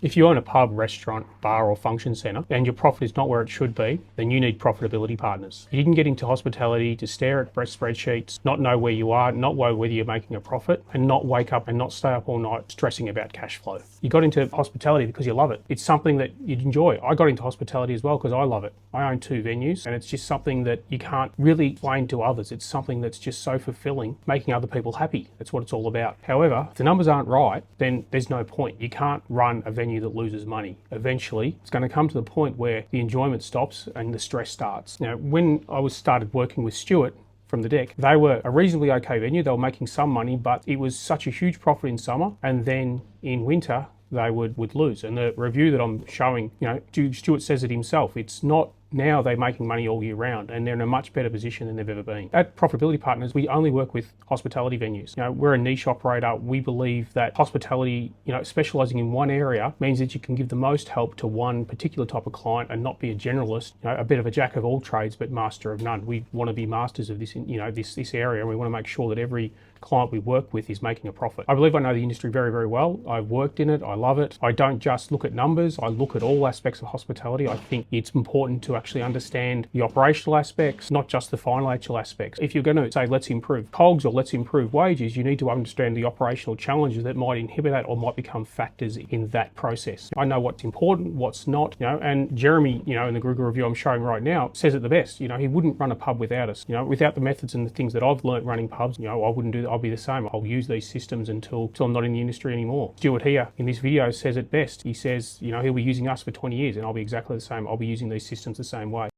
If you own a pub, restaurant, bar or function centre and your profit is not where it should be, then you need profitability partners. You didn't get into hospitality to stare at spreadsheets, not know where you are, not know whether you're making a profit, and not wake up and not stay up all night stressing about cash flow. You got into hospitality because you love it. It's something that you'd enjoy. I got into hospitality as well because I love it. I own 2 venues and it's just something that you can't really explain to others. It's something that's just so fulfilling, making other people happy. That's what it's all about. However, if the numbers aren't right, then there's no point. You can't run a venue that loses money. Eventually, it's going to come to the point where the enjoyment stops and the stress starts. Now, when I started working with Stuart from the deck, they were a reasonably okay venue. They were making some money, but it was such a huge profit in summer, and then in winter, they would lose. And the review that I'm showing, Stuart says it himself, it's not now they're making money all year round and they're in a much better position than they've ever been. At Profitability Partners, we only work with hospitality venues. We're a niche operator. We believe that hospitality, specializing in one area means that you can give the most help to one particular type of client and not be a generalist, a bit of a jack of all trades, but master of none. We want to be masters of this, this area, and we want to make sure that every client we work with is making a profit. I believe I know the industry very, very well. I've worked in it. I love it. I don't just look at numbers. I look at all aspects of hospitality. I think it's important to actually understand the operational aspects, not just the financial aspects. If you're going to say, let's improve COGS or let's improve wages, you need to understand the operational challenges that might inhibit that or might become factors in that process. I know what's important, what's not, and Jeremy, in the Google review I'm showing right now, says it the best. He wouldn't run a pub without us. Without the methods and the things that I've learned running pubs, I wouldn't do that. I'll be the same. I'll use these systems until I'm not in the industry anymore. Stuart here in this video says it best. He says, he'll be using us for 20 years and I'll be exactly the same. I'll be using these systems the same way.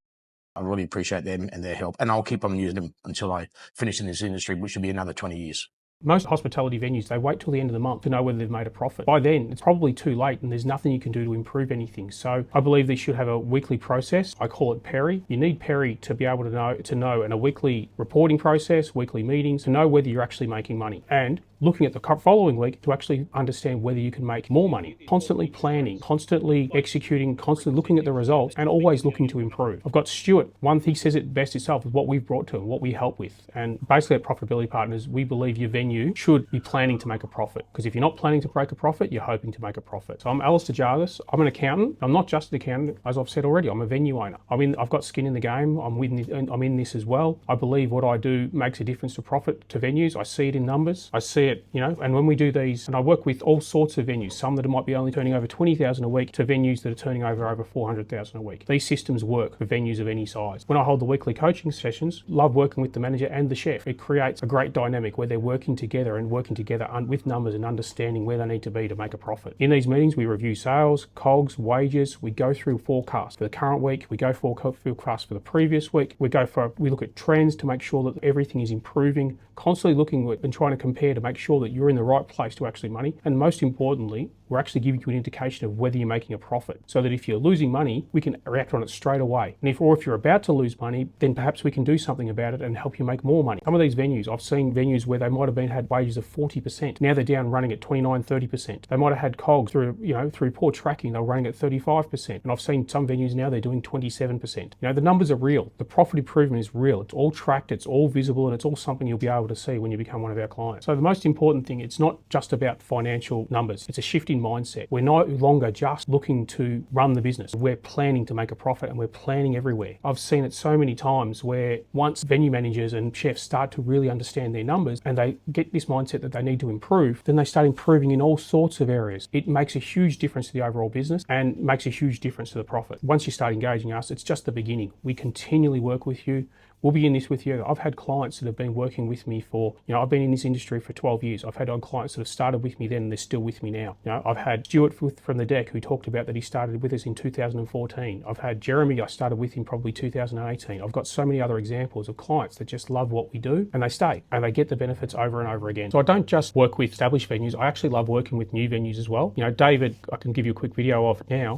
I really appreciate them and their help, and I'll keep on using them until I finish in this industry, which should be another 20 years. Most hospitality venues, they wait till the end of the month to know whether they've made a profit. By then, it's probably too late and there's nothing you can do to improve anything. So I believe they should have a weekly process. I call it PERI. You need PERI to be able to know in a weekly reporting process, weekly meetings, to know whether you're actually making money. And looking at the following week to actually understand whether you can make more money. Constantly planning, constantly executing, constantly looking at the results and always looking to improve. I've got Stuart. One thing he says it best itself is what we've brought to him, what we help with. And basically at Profitability Partners, we believe your venue should be planning to make a profit. Because if you're not planning to break a profit, you're hoping to make a profit. So I'm Alistair Jarvis. I'm an accountant. I'm not just an accountant. As I've said already, I'm a venue owner. I've got skin in the game. I'm in this as well. I believe what I do makes a difference to profit to venues. I see it in numbers. I see it, and when we do these, and I work with all sorts of venues, some that might be only turning over 20,000 a week to venues that are turning over 400,000 a week. These systems work for venues of any size. When I hold the weekly coaching sessions, love working with the manager and the chef. It creates a great dynamic where they're working together with numbers and understanding where they need to be to make a profit. In these meetings, we review sales, COGS, wages. We go through forecasts for the current week. We go for forecasts for the previous week. We look at trends to make sure that everything is improving, constantly looking at and trying to compare to make sure that you're in the right place to actually money. And most importantly, we're actually giving you an indication of whether you're making a profit, so that if you're losing money, we can react on it straight away. And if you're about to lose money, then perhaps we can do something about it and help you make more money. Some of these venues, I've seen venues where they might have had wages of 40%. Now they're down running at 29, 30%. They might have had COGS through poor tracking, they're running at 35%. And I've seen some venues now they're doing 27%. The numbers are real. The profit improvement is real. It's all tracked, it's all visible, and it's all something you'll be able to see when you become one of our clients. So the most important thing, it's not just about financial numbers. It's a shift in mindset. We're no longer just looking to run the business. We're planning to make a profit and we're planning everywhere. I've seen it so many times where once venue managers and chefs start to really understand their numbers and they get this mindset that they need to improve, then they start improving in all sorts of areas. It makes a huge difference to the overall business and makes a huge difference to the profit. Once you start engaging us, it's just the beginning. We continually work with you. We'll be in this with you. I've had clients that have been working with me for, I've been in this industry for 12 years. I've had clients that have started with me then and they're still with me now. I've had Stuart from the deck who talked about that he started with us in 2014. I've had Jeremy, I started with him probably 2018. I've got so many other examples of clients that just love what we do and they stay and they get the benefits over and over again. So I don't just work with established venues. I actually love working with new venues as well. David, I can give you a quick video of now.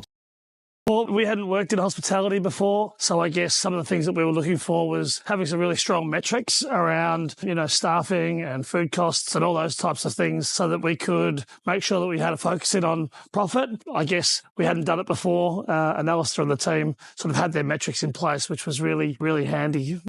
Well, we hadn't worked in hospitality before, so I guess some of the things that we were looking for was having some really strong metrics around, staffing and food costs and all those types of things so that we could make sure that we had a focus in on profit. I guess we hadn't done it before, and Alistair and the team sort of had their metrics in place, which was really, really handy.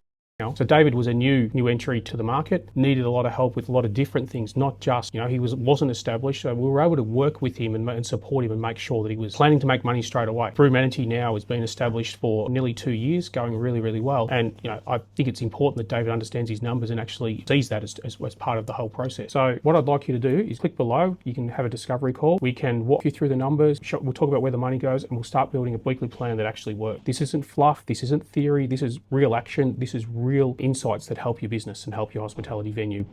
So David was a new entry to the market, needed a lot of help with a lot of different things, not just, he wasn't established. So we were able to work with him and support him and make sure that he was planning to make money straight away. Brew Manatee now has been established for nearly 2 years, going really, really well. And, I think it's important that David understands his numbers and actually sees that as part of the whole process. So what I'd like you to do is click below. You can have a discovery call. We can walk you through the numbers. We'll talk about where the money goes, and we'll start building a weekly plan that actually works. This isn't fluff. This isn't theory. This is real action. This is real insights that help your business and help your hospitality venue.